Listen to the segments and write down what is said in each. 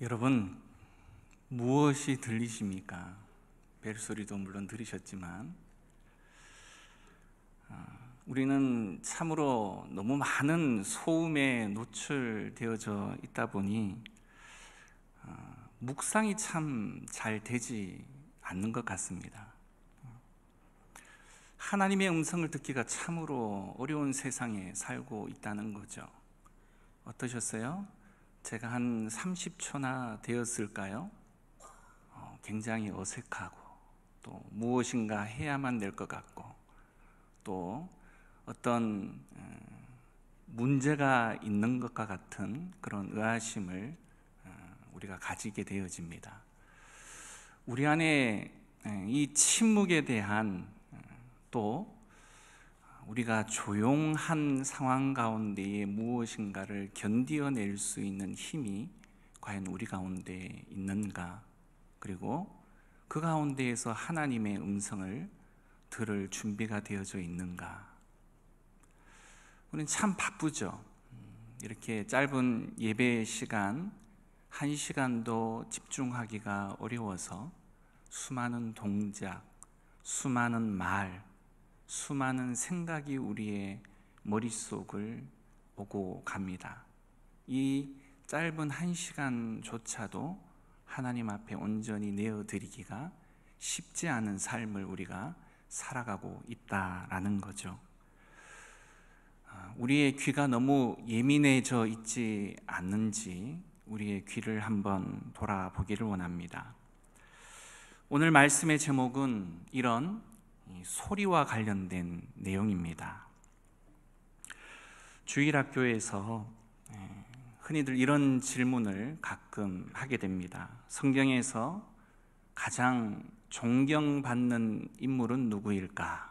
여러분, 무엇이 들리십니까? 벨소리도 물론 들으셨지만 우리는 참으로 너무 많은 소음에 노출되어져 있다 보니 묵상이 참 잘 되지 않는 것 같습니다. 하나님의 음성을 듣기가 참으로 어려운 세상에 살고 있다는 거죠. 어떠셨어요? 제가 한 30초나 되었을까요? 굉장히 어색하고 또 무엇인가 해야만 될 것 같고 또 어떤 문제가 있는 것과 같은 그런 의아심을 우리가 가지게 되어집니다. 우리 안에 이 침묵에 대한 또 우리가 조용한 상황 가운데에 무엇인가를 견디어낼 수 있는 힘이 과연 우리 가운데 있는가? 그리고 그 가운데에서 하나님의 음성을 들을 준비가 되어져 있는가? 우리는 참 바쁘죠. 이렇게 짧은 예배 시간 1시간도 집중하기가 어려워서 수많은 동작, 수많은 말, 수많은 생각이 우리의 머릿속을 오고 갑니다. 이 짧은 1시간조차도 하나님 앞에 온전히 내어드리기가 쉽지 않은 삶을 우리가 살아가고 있다라는 거죠. 우리의 귀가 너무 예민해져 있지 않는지 우리의 귀를 한번 돌아보기를 원합니다. 오늘 말씀의 제목은 이런 소리와 관련된 내용입니다. 주일학교에서 흔히들 이런 질문을 가끔 하게 됩니다. 성경에서 가장 존경받는 인물은 누구일까?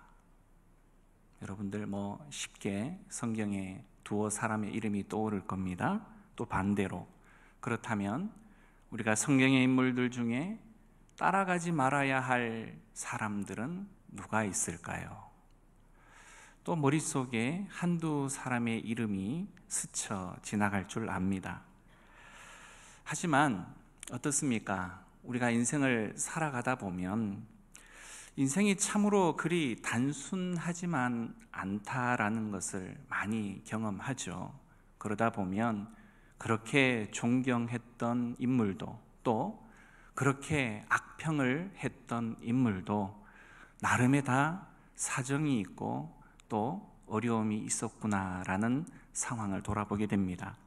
여러분들 쉽게 성경에 두어 사람의 이름이 떠오를 겁니다. 또 반대로 그렇다면 우리가 성경의 인물들 중에 따라가지 말아야 할 사람들은 누가 있을까요? 또 머릿속에 한두 사람의 이름이 스쳐 지나갈 줄 압니다. 하지만 어떻습니까? 우리가 인생을 살아가다 보면 인생이 참으로 그리 단순하지만 않다라는 것을 많이 경험하죠. 그러다 보면 그렇게 존경했던 인물도 또 그렇게 악평을 했던 인물도 나름의 다 사정이 있고 또 어려움이 있었구나라는 상황을 돌아보게 됩니다.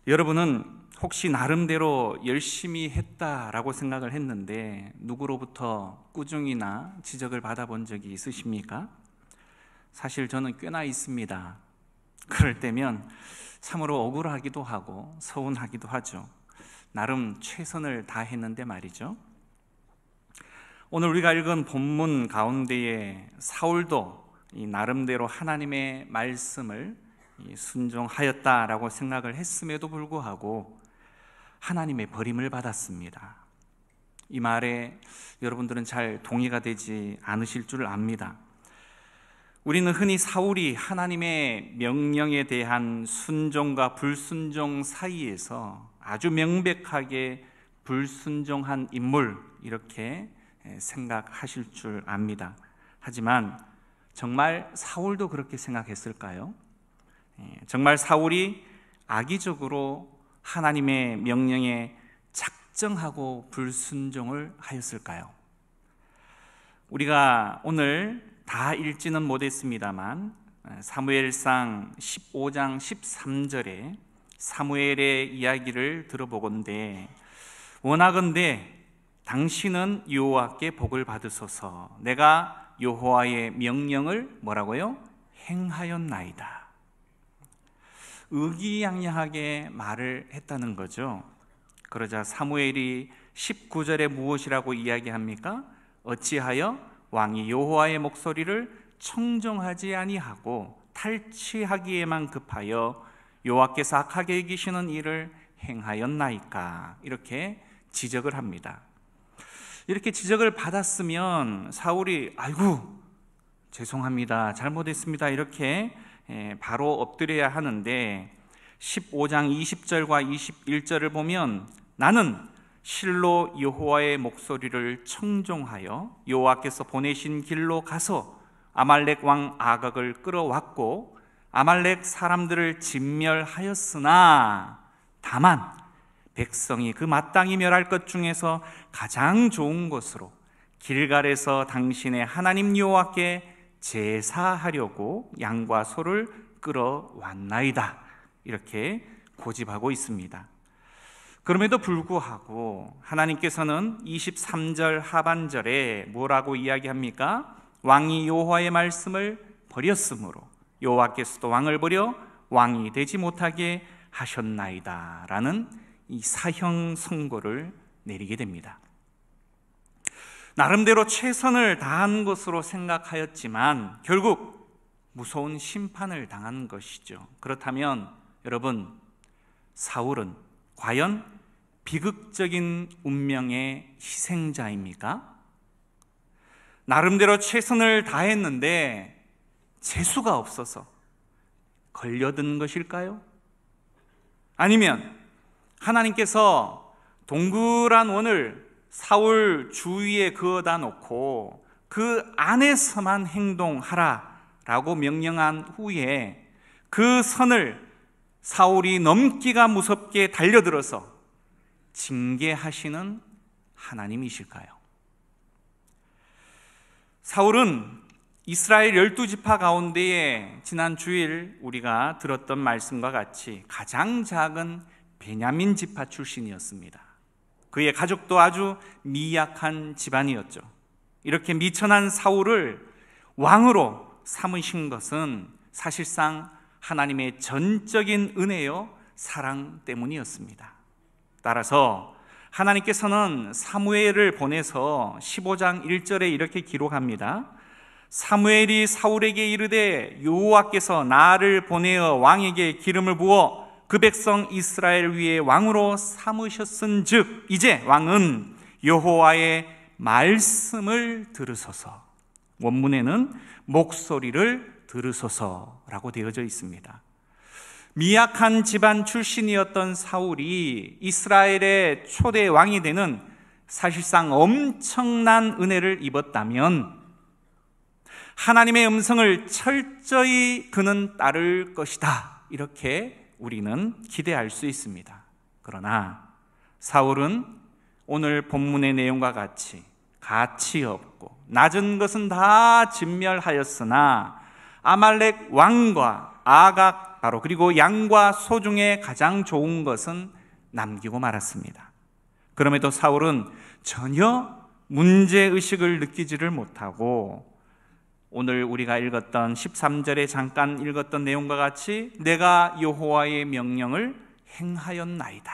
여러분은 혹시 나름대로 열심히 했다라고 생각을 했는데 누구로부터 꾸중이나 지적을 받아본 적이 있으십니까? 사실 저는 꽤나 있습니다. 그럴 때면 참으로 억울하기도 하고 서운하기도 하죠. 나름 최선을 다했는데 말이죠. 오늘 우리가 읽은 본문 가운데에 사울도 이 나름대로 하나님의 말씀을 순종하였다라고 생각을 했음에도 불구하고 하나님의 버림을 받았습니다. 이 말에 여러분들은 잘 동의가 되지 않으실 줄 압니다. 우리는 흔히 사울이 하나님의 명령에 대한 순종과 불순종 사이에서 아주 명백하게 불순종한 인물 이렇게 생각하실 줄 압니다. 하지만 정말 사울도 그렇게 생각했을까요? 정말 사울이 악의적으로 하나님의 명령에 작정하고 불순종을 하였을까요? 우리가 오늘 다 읽지는 못했습니다만 사무엘상 15장 13절에 사무엘의 이야기를 들어보건대 원하건대 당신은 여호와께 복을 받으소서. 내가 여호와의 명령을 뭐라고요? 행하였나이다. 의기양양하게 말을 했다는 거죠. 그러자 사무엘이 19절에 무엇이라고 이야기합니까? 어찌하여 왕이 여호와의 목소리를 청종하지 아니하고 탈취하기에만 급하여 여호와께서 악하게 여기시는 일을 행하였나이까? 이렇게 지적을 합니다. 이렇게 지적을 받았으면 사울이 아이고 죄송합니다, 잘못했습니다 이렇게 바로 엎드려야 하는데 15장 20절과 21절을 보면 나는 실로 여호와의 목소리를 청종하여 여호와께서 보내신 길로 가서 아말렉 왕 아각을 끌어왔고 아말렉 사람들을 진멸하였으나 다만 백성이 그 마땅히 멸할 것 중에서 가장 좋은 것으로 길갈에서 당신의 하나님 여호와께 제사하려고 양과 소를 끌어왔나이다. 이렇게 고집하고 있습니다. 그럼에도 불구하고 하나님께서는 23절 하반절에 뭐라고 이야기합니까? 왕이 여호와의 말씀을 버렸으므로 여호와께서도 왕을 버려 왕이 되지 못하게 하셨나이다 라는 이 사형 선고를 내리게 됩니다. 나름대로 최선을 다한 것으로 생각하였지만 결국 무서운 심판을 당한 것이죠. 그렇다면 여러분, 사울은 과연 비극적인 운명의 희생자입니까? 나름대로 최선을 다했는데 재수가 없어서 걸려든 것일까요? 아니면 하나님께서 동그란 원을 사울 주위에 그어다 놓고 그 안에서만 행동하라라고 명령한 후에 그 선을 사울이 넘기가 무섭게 달려들어서 징계하시는 하나님이실까요? 사울은 이스라엘 12지파 가운데에 지난 주일 우리가 들었던 말씀과 같이 가장 작은 베냐민 지파 출신이었습니다. 그의 가족도 아주 미약한 집안이었죠. 이렇게 미천한 사울을 왕으로 삼으신 것은 사실상 하나님의 전적인 은혜요 사랑 때문이었습니다. 따라서 하나님께서는 사무엘을 보내서 15장 1절에 이렇게 기록합니다. 사무엘이 사울에게 이르되 여호와께서 나를 보내어 왕에게 기름을 부어 그 백성 이스라엘 위에 왕으로 삼으셨은즉 이제 왕은 여호와의 말씀을 들으소서. 원문에는 목소리를 들으소서라고 되어져 있습니다. 미약한 집안 출신이었던 사울이 이스라엘의 초대 왕이 되는 사실상 엄청난 은혜를 입었다면 하나님의 음성을 철저히 그는 따를 것이다. 이렇게 우리는 기대할 수 있습니다. 그러나 사울은 오늘 본문의 내용과 같이 가치 없고 낮은 것은 다 진멸하였으나 아말렉 왕과 아각 바로 그리고 양과 소 중에 가장 좋은 것은 남기고 말았습니다. 그럼에도 사울은 전혀 문제의식을 느끼지를 못하고 오늘 우리가 읽었던 13절에 잠깐 읽었던 내용과 같이 내가 여호와의 명령을 행하였나이다.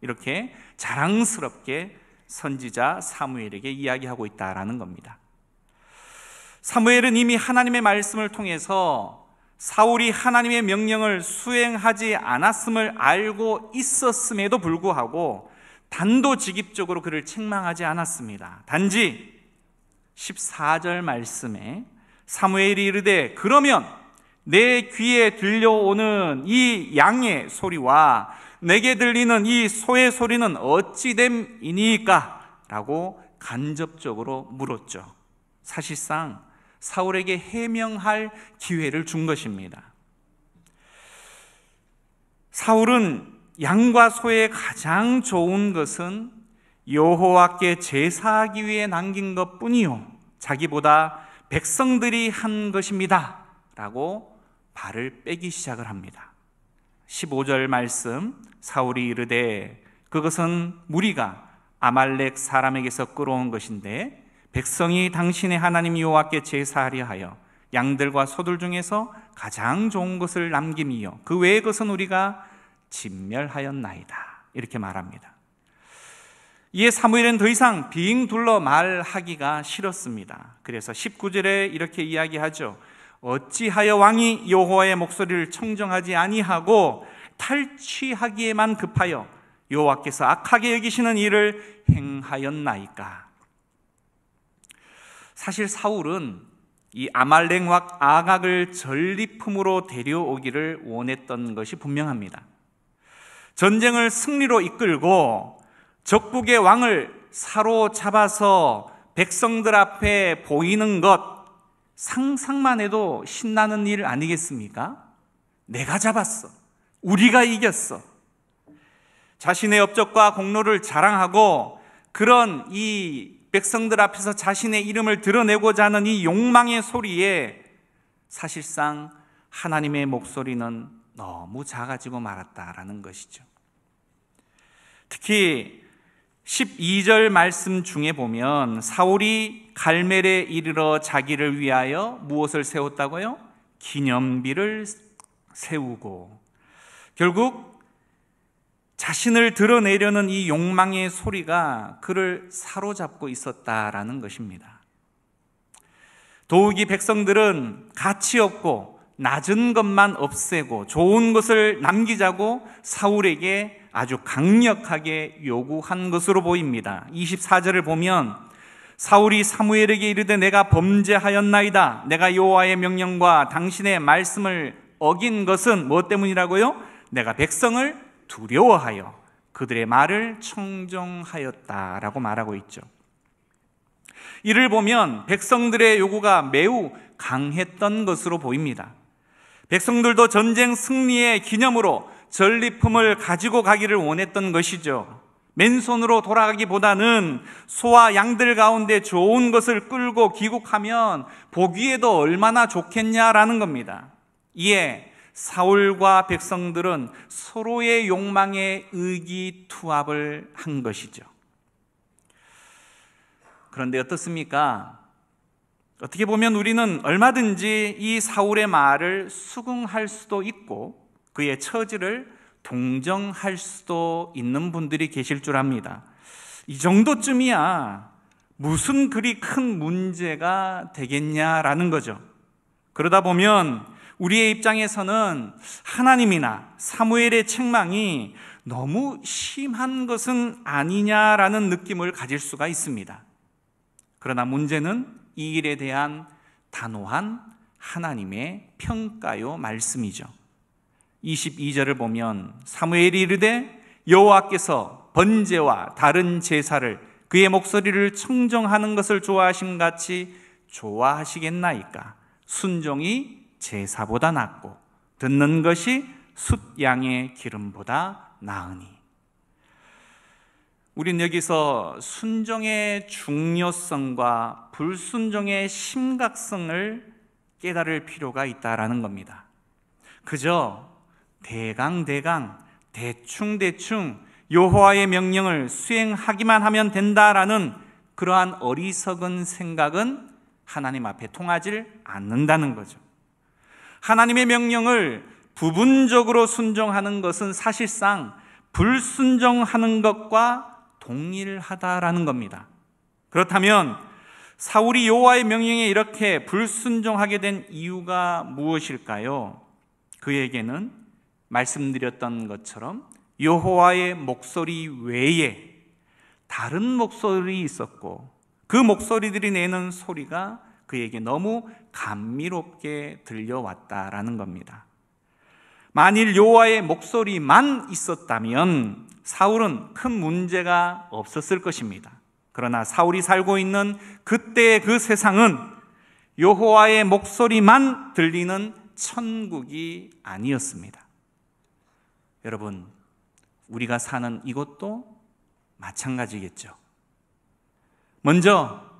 이렇게 자랑스럽게 선지자 사무엘에게 이야기하고 있다라는 겁니다. 사무엘은 이미 하나님의 말씀을 통해서 사울이 하나님의 명령을 수행하지 않았음을 알고 있었음에도 불구하고 단도직입적으로 그를 책망하지 않았습니다. 단지 14절 말씀에 사무엘이 이르되 그러면 내 귀에 들려오는 이 양의 소리와 내게 들리는 이 소의 소리는 어찌 됨이니까? 라고 간접적으로 물었죠. 사실상 사울에게 해명할 기회를 준 것입니다. 사울은 양과 소의 가장 좋은 것은 여호와께 제사하기 위해 남긴 것뿐이요 자기보다 백성들이 한 것입니다 라고 발을 빼기 시작을 합니다. 15절 말씀 사울이 이르되 그것은 무리가 아말렉 사람에게서 끌어온 것인데 백성이 당신의 하나님 여호와께 제사하려 하여 양들과 소들 중에서 가장 좋은 것을 남김이요 그 외의 것은 우리가 진멸하였나이다 이렇게 말합니다. 이에 사무엘은 더 이상 빙 둘러 말하기가 싫었습니다. 그래서 19절에 이렇게 이야기하죠. 어찌하여 왕이 여호와의 목소리를 청정하지 아니하고 탈취하기에만 급하여 여호와께서 악하게 여기시는 일을 행하였나이까? 사실 사울은 이 아말렉 왕 아각을 전리품으로 데려오기를 원했던 것이 분명합니다. 전쟁을 승리로 이끌고 적국의 왕을 사로잡아서 백성들 앞에 보이는 것, 상상만 해도 신나는 일 아니겠습니까? 내가 잡았어. 우리가 이겼어. 자신의 업적과 공로를 자랑하고 그런 이 백성들 앞에서 자신의 이름을 드러내고자 하는 이 욕망의 소리에 사실상 하나님의 목소리는 너무 작아지고 말았다라는 것이죠. 특히 12절 말씀 중에 보면 사울이 갈멜에 이르러 자기를 위하여 무엇을 세웠다고요? 기념비를 세우고, 결국 자신을 드러내려는 이 욕망의 소리가 그를 사로잡고 있었다라는 것입니다. 더욱이 백성들은 가치 없고 낮은 것만 없애고 좋은 것을 남기자고 사울에게 아주 강력하게 요구한 것으로 보입니다. 24절을 보면 사울이 사무엘에게 이르되 내가 범죄하였나이다. 내가 여호와의 명령과 당신의 말씀을 어긴 것은 무엇 때문이라고요? 내가 백성을 두려워하여 그들의 말을 청종하였다라고 말하고 있죠. 이를 보면 백성들의 요구가 매우 강했던 것으로 보입니다. 백성들도 전쟁 승리의 기념으로 전리품을 가지고 가기를 원했던 것이죠. 맨손으로 돌아가기보다는 소와 양들 가운데 좋은 것을 끌고 귀국하면 보기에도 얼마나 좋겠냐라는 겁니다. 이에 사울과 백성들은 서로의 욕망에 의기투합을 한 것이죠. 그런데 어떻습니까? 어떻게 보면 우리는 얼마든지 이 사울의 말을 수긍할 수도 있고 그의 처지를 동정할 수도 있는 분들이 계실 줄 압니다. 이 정도쯤이야 무슨 그리 큰 문제가 되겠냐라는 거죠. 그러다 보면 우리의 입장에서는 하나님이나 사무엘의 책망이 너무 심한 것은 아니냐라는 느낌을 가질 수가 있습니다. 그러나 문제는 이 일에 대한 단호한 하나님의 평가요 말씀이죠. 22절을 보면 사무엘이 이르되 여호와께서 번제와 다른 제사를 그의 목소리를 청정하는 것을 좋아하신 같이 좋아하시겠나이까? 순종이 제사보다 낫고 듣는 것이 숫양의 기름보다 나으니. 우린 여기서 순종의 중요성과 불순종의 심각성을 깨달을 필요가 있다라는 겁니다. 그저 대강 대충 여호와의 명령을 수행하기만 하면 된다라는 그러한 어리석은 생각은 하나님 앞에 통하지 않는다는 거죠. 하나님의 명령을 부분적으로 순종하는 것은 사실상 불순종하는 것과 동일하다라는 겁니다. 그렇다면 사울이 여호와의 명령에 이렇게 불순종하게 된 이유가 무엇일까요? 그에게는 말씀드렸던 것처럼 여호와의 목소리 외에 다른 목소리 있었고 그 목소리들이 내는 소리가 그에게 너무 감미롭게 들려왔다라는 겁니다. 만일 여호와의 목소리만 있었다면 사울은 큰 문제가 없었을 것입니다. 그러나 사울이 살고 있는 그때의 그 세상은 여호와의 목소리만 들리는 천국이 아니었습니다. 여러분, 우리가 사는 이곳도 마찬가지겠죠. 먼저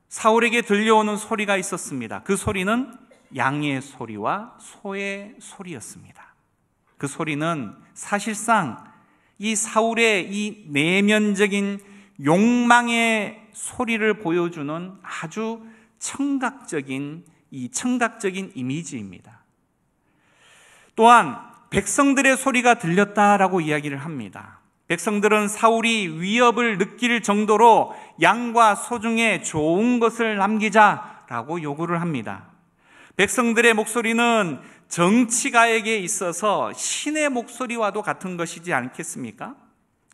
사울에게 들려오는 소리가 있었습니다. 그 소리는 양의 소리와 소의 소리였습니다. 그 소리는 사실상 이 사울의 이 내면적인 욕망의 소리를 보여주는 아주 청각적인 이미지입니다. 또한 백성들의 소리가 들렸다라고 이야기를 합니다. 백성들은 사울이 위협을 느낄 정도로 양과 소 중에 좋은 것을 남기자라고 요구를 합니다. 백성들의 목소리는 정치가에게 있어서 신의 목소리와도 같은 것이지 않겠습니까?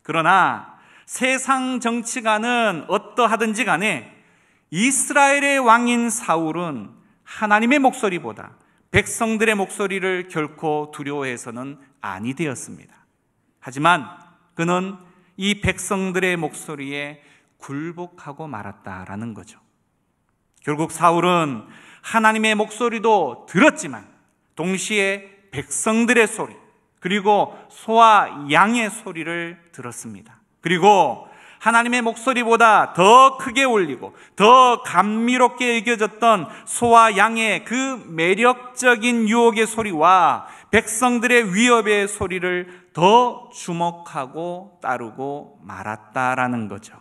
그러나 세상 정치가는 어떠하든지 간에 이스라엘의 왕인 사울은 하나님의 목소리보다 백성들의 목소리를 결코 두려워해서는 아니 되었습니다. 하지만 그는 이 백성들의 목소리에 굴복하고 말았다라는 거죠. 결국 사울은 하나님의 목소리도 들었지만 동시에 백성들의 소리, 그리고 소와 양의 소리를 들었습니다. 그리고 하나님의 목소리보다 더 크게 울리고 더 감미롭게 여겨졌던 소와 양의 그 매력적인 유혹의 소리와 백성들의 위협의 소리를 더 주목하고 따르고 말았다라는 거죠.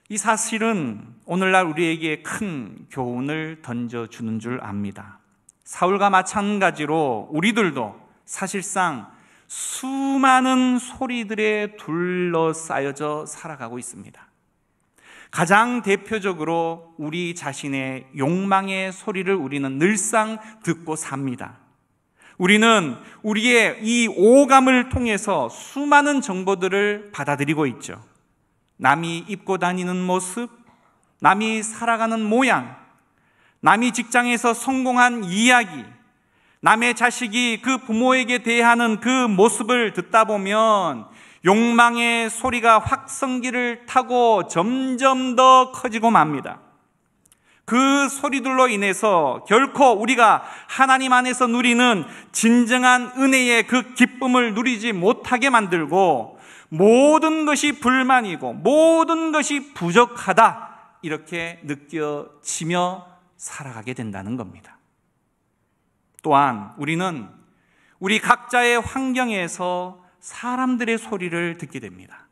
이 사실은 오늘날 우리에게 큰 교훈을 던져주는 줄 압니다. 사울과 마찬가지로 우리들도 사실상 수많은 소리들에 둘러싸여져 살아가고 있습니다. 가장 대표적으로 우리 자신의 욕망의 소리를 우리는 늘상 듣고 삽니다. 우리는 우리의 이 오감을 통해서 수많은 정보들을 받아들이고 있죠. 남이 입고 다니는 모습, 남이 살아가는 모양, 남이 직장에서 성공한 이야기, 남의 자식이 그 부모에게 대하는 그 모습을 듣다 보면 욕망의 소리가 확성기를 타고 점점 더 커지고 맙니다. 그 소리들로 인해서 결코 우리가 하나님 안에서 누리는 진정한 은혜의 그 기쁨을 누리지 못하게 만들고 모든 것이 불만이고 모든 것이 부족하다 이렇게 느껴지며 살아가게 된다는 겁니다. 또한 우리는 우리 각자의 환경에서 사람들의 소리를 듣게 됩니다.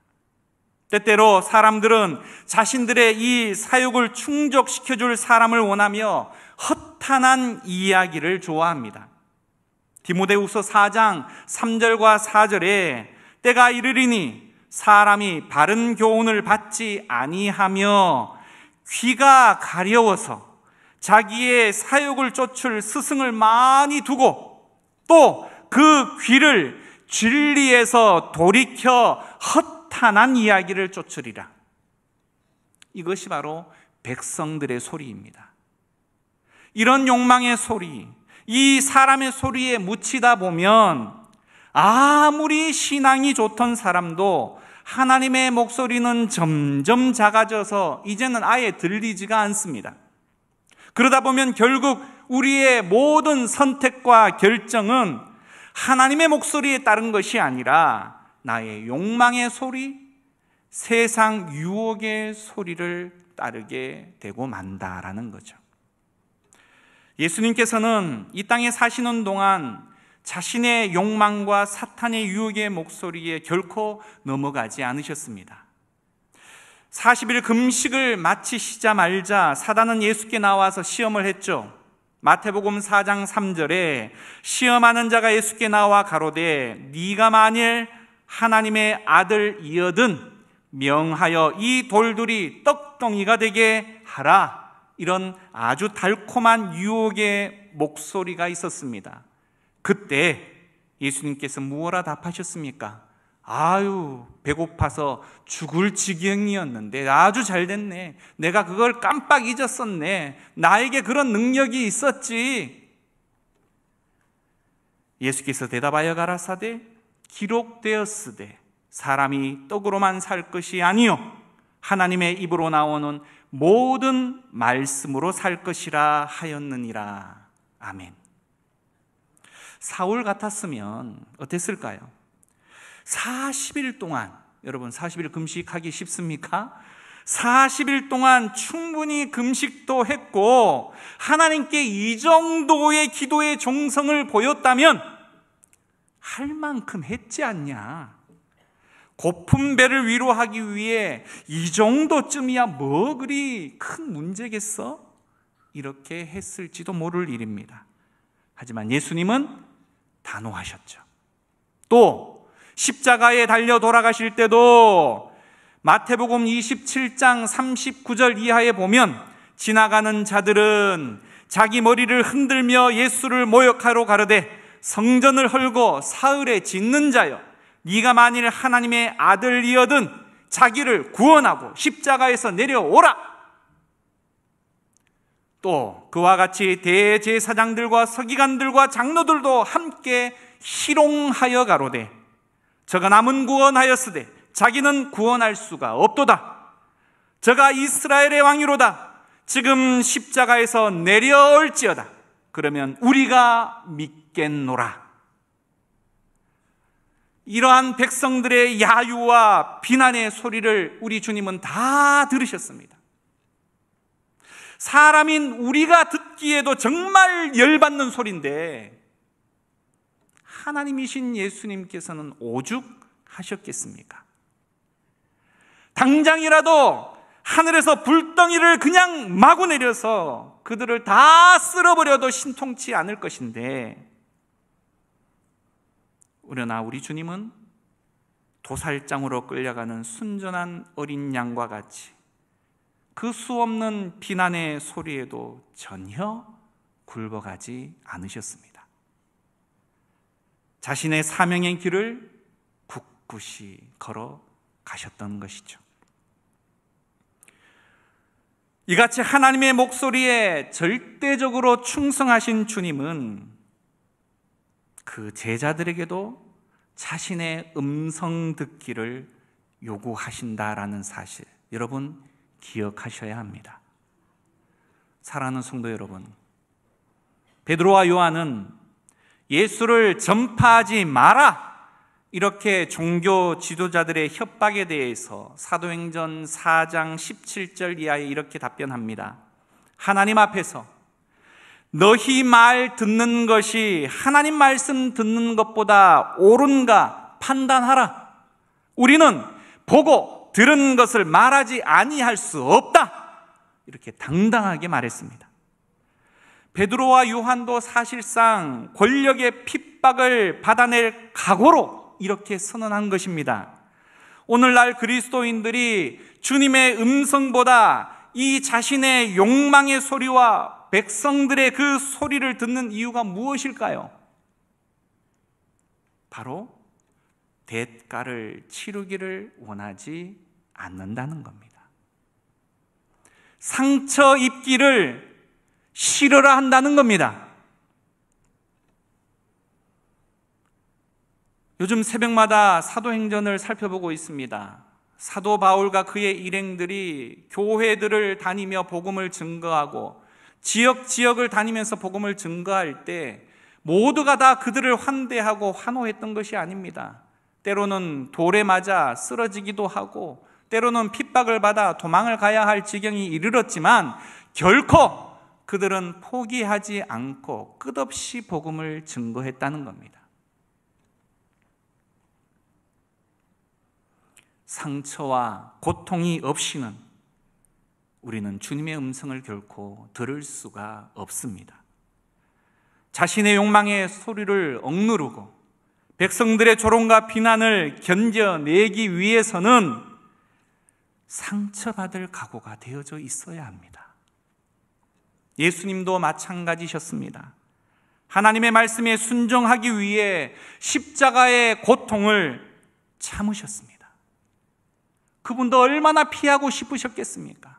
때때로 사람들은 자신들의 이 사욕을 충족시켜줄 사람을 원하며 허탄한 이야기를 좋아합니다. 디모데후서 4장 3절과 4절에 때가 이르리니 사람이 바른 교훈을 받지 아니하며 귀가 가려워서 자기의 사욕을 쫓을 스승을 많이 두고 또 그 귀를 진리에서 돌이켜 허탄한 이야기를 쫓으리라. 이것이 바로 백성들의 소리입니다. 이런 욕망의 소리, 이 사람의 소리에 묻히다 보면 아무리 신앙이 좋던 사람도 하나님의 목소리는 점점 작아져서 이제는 아예 들리지가 않습니다. 그러다 보면 결국 우리의 모든 선택과 결정은 하나님의 목소리에 따른 것이 아니라 나의 욕망의 소리, 세상 유혹의 소리를 따르게 되고 만다라는 거죠. 예수님께서는 이 땅에 사시는 동안 자신의 욕망과 사탄의 유혹의 목소리에 결코 넘어가지 않으셨습니다. 40일 금식을 마치시자마자 사단은 예수께 나와서 시험을 했죠. 마태복음 4장 3절에 시험하는 자가 예수께 나와 가로되 네가 만일 하나님의 아들이거든 명하여 이 돌들이 떡덩이가 되게 하라. 이런 아주 달콤한 유혹의 목소리가 있었습니다. 그때 예수님께서 무엇라 답하셨습니까? 아유, 배고파서 죽을 지경이었는데 아주 잘 됐네. 내가 그걸 깜빡 잊었었네. 나에게 그런 능력이 있었지. 예수께서 대답하여 가라사대 기록되었으되 사람이 떡으로만 살 것이 아니요 하나님의 입으로 나오는 모든 말씀으로 살 것이라 하였느니라. 아멘. 사울 같았으면 어땠을까요? 40일 동안, 여러분 40일 금식하기 쉽습니까? 40일 동안 충분히 금식도 했고 하나님께 이 정도의 기도의 종성을 보였다면 할 만큼 했지 않냐. 고픈 배를 위로하기 위해 이 정도쯤이야 뭐 그리 큰 문제겠어? 이렇게 했을지도 모를 일입니다. 하지만 예수님은 단호하셨죠. 또 십자가에 달려 돌아가실 때도 마태복음 27장 39절 이하에 보면 지나가는 자들은 자기 머리를 흔들며 예수를 모욕하러 가르되 성전을 헐고 사흘에 짓는 자여 네가 만일 하나님의 아들이거든 자기를 구원하고 십자가에서 내려오라. 또 그와 같이 대제사장들과 서기관들과 장로들도 함께 희롱하여 가로되 저가 남은 구원하였으되 자기는 구원할 수가 없도다. 저가 이스라엘의 왕이로다. 지금 십자가에서 내려올지어다. 그러면 우리가 믿겠노라. 이러한 백성들의 야유와 비난의 소리를 우리 주님은 다 들으셨습니다. 사람인 우리가 듣기에도 정말 열받는 소리인데 하나님이신 예수님께서는 오죽하셨겠습니까? 당장이라도 하늘에서 불덩이를 그냥 마구 내려서 그들을 다 쓸어버려도 신통치 않을 것인데, 그러나 우리 주님은 도살장으로 끌려가는 순전한 어린 양과 같이 그 수없는 비난의 소리에도 전혀 굴복하지 않으셨습니다. 자신의 사명의 길을 굳굳이 걸어가셨던 것이죠. 이같이 하나님의 목소리에 절대적으로 충성하신 주님은 그 제자들에게도 자신의 음성 듣기를 요구하신다라는 사실, 여러분 기억하셔야 합니다. 사랑하는 성도 여러분, 베드로와 요한은 예수를 전파하지 마라, 이렇게 종교 지도자들의 협박에 대해서 사도행전 4장 17절 이하에 이렇게 답변합니다. 하나님 앞에서 너희 말 듣는 것이 하나님 말씀 듣는 것보다 옳은가 판단하라. 우리는 보고 들은 것을 말하지 아니할 수 없다. 이렇게 당당하게 말했습니다. 베드로와 요한도 사실상 권력의 핍박을 받아낼 각오로 이렇게 선언한 것입니다. 오늘날 그리스도인들이 주님의 음성보다 이 자신의 욕망의 소리와 백성들의 그 소리를 듣는 이유가 무엇일까요? 바로 대가를 치르기를 원하지 않는다는 겁니다. 상처 입기를 싫어라 한다는 겁니다. 요즘 새벽마다 사도행전을 살펴보고 있습니다. 사도 바울과 그의 일행들이 교회들을 다니며 복음을 증거하고 지역을 다니면서 복음을 증거할 때 모두가 다 그들을 환대하고 환호했던 것이 아닙니다. 때로는 돌에 맞아 쓰러지기도 하고 때로는 핍박을 받아 도망을 가야 할 지경이 이르렀지만 결코 그들은 포기하지 않고 끝없이 복음을 증거했다는 겁니다. 상처와 고통이 없이는 우리는 주님의 음성을 결코 들을 수가 없습니다. 자신의 욕망의 소리를 억누르고 백성들의 조롱과 비난을 견뎌내기 위해서는 상처받을 각오가 되어져 있어야 합니다. 예수님도 마찬가지셨습니다. 하나님의 말씀에 순종하기 위해 십자가의 고통을 참으셨습니다. 그분도 얼마나 피하고 싶으셨겠습니까?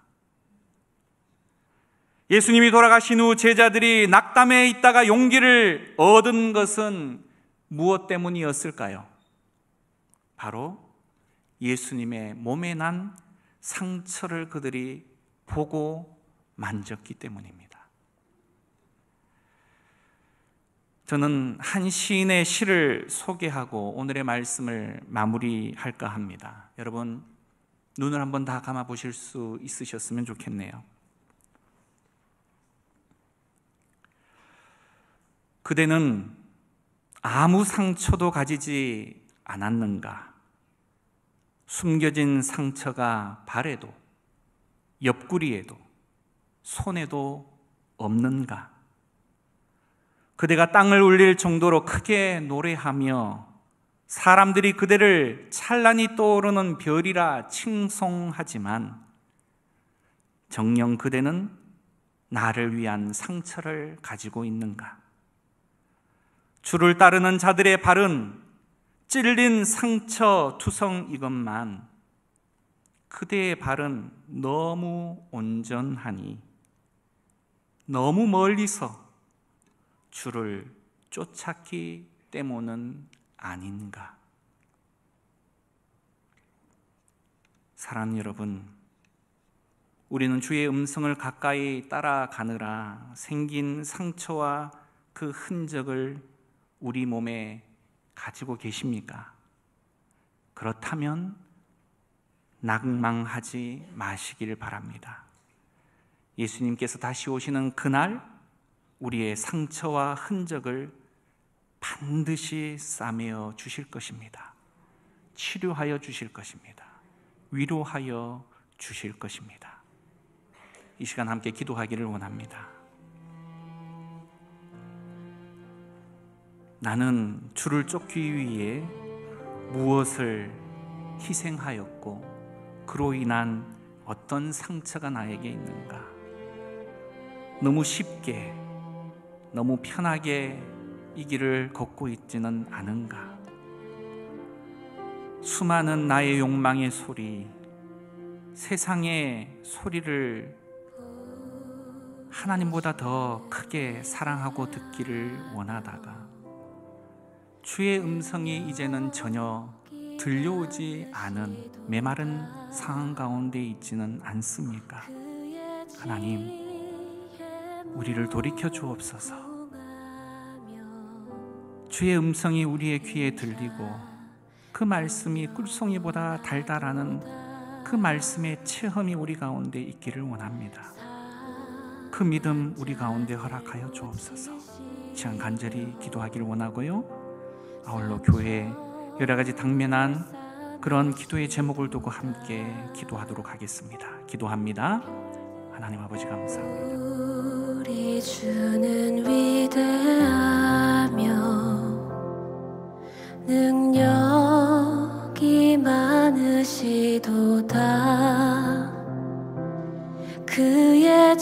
예수님이 돌아가신 후 제자들이 낙담해 있다가 용기를 얻은 것은 무엇 때문이었을까요? 바로 예수님의 몸에 난 상처를 그들이 보고 만졌기 때문입니다. 저는 한 시인의 시를 소개하고 오늘의 말씀을 마무리할까 합니다. 여러분, 눈을 한번 다 감아 보실 수 있으셨으면 좋겠네요. 그대는 아무 상처도 가지지 않았는가? 숨겨진 상처가 발에도 옆구리에도 손에도 없는가? 그대가 땅을 울릴 정도로 크게 노래하며 사람들이 그대를 찬란히 떠오르는 별이라 칭송하지만 정녕 그대는 나를 위한 상처를 가지고 있는가? 주를 따르는 자들의 발은 찔린 상처 투성이건만 그대의 발은 너무 온전하니 너무 멀리서 주를 쫓았기 때문은 아닌가? 사랑하는 여러분, 우리는 주의 음성을 가까이 따라가느라 생긴 상처와 그 흔적을 우리 몸에 가지고 계십니까? 그렇다면 낙망하지 마시길 바랍니다. 예수님께서 다시 오시는 그날 우리의 상처와 흔적을 반드시 싸매어 주실 것입니다. 치료하여 주실 것입니다. 위로하여 주실 것입니다. 이 시간 함께 기도하기를 원합니다. 나는 주를 쫓기 위해 무엇을 희생하였고 그로 인한 어떤 상처가 나에게 있는가? 너무 쉽게, 너무 편하게 이 길을 걷고 있지는 않은가? 수많은 나의 욕망의 소리, 세상의 소리를 하나님보다 더 크게 사랑하고 듣기를 원하다가 주의 음성이 이제는 전혀 들려오지 않은 메마른 상황 가운데 있지는 않습니까? 하나님, 우리를 돌이켜 주옵소서. 주의 음성이 우리의 귀에 들리고 그 말씀이 꿀송이보다 달달하는 그 말씀의 체험이 우리 가운데 있기를 원합니다. 그 믿음 우리 가운데 허락하여 주옵소서. 시간 간절히 기도하기를 원하고요, 아울러 교회에 여러 가지 당면한 그런 기도의 제목을 두고 함께 기도하도록 하겠습니다. 기도합니다. 하나님 아버지 감사합니다. 우리 주는 위대하며 능력이 많으시도다. 그의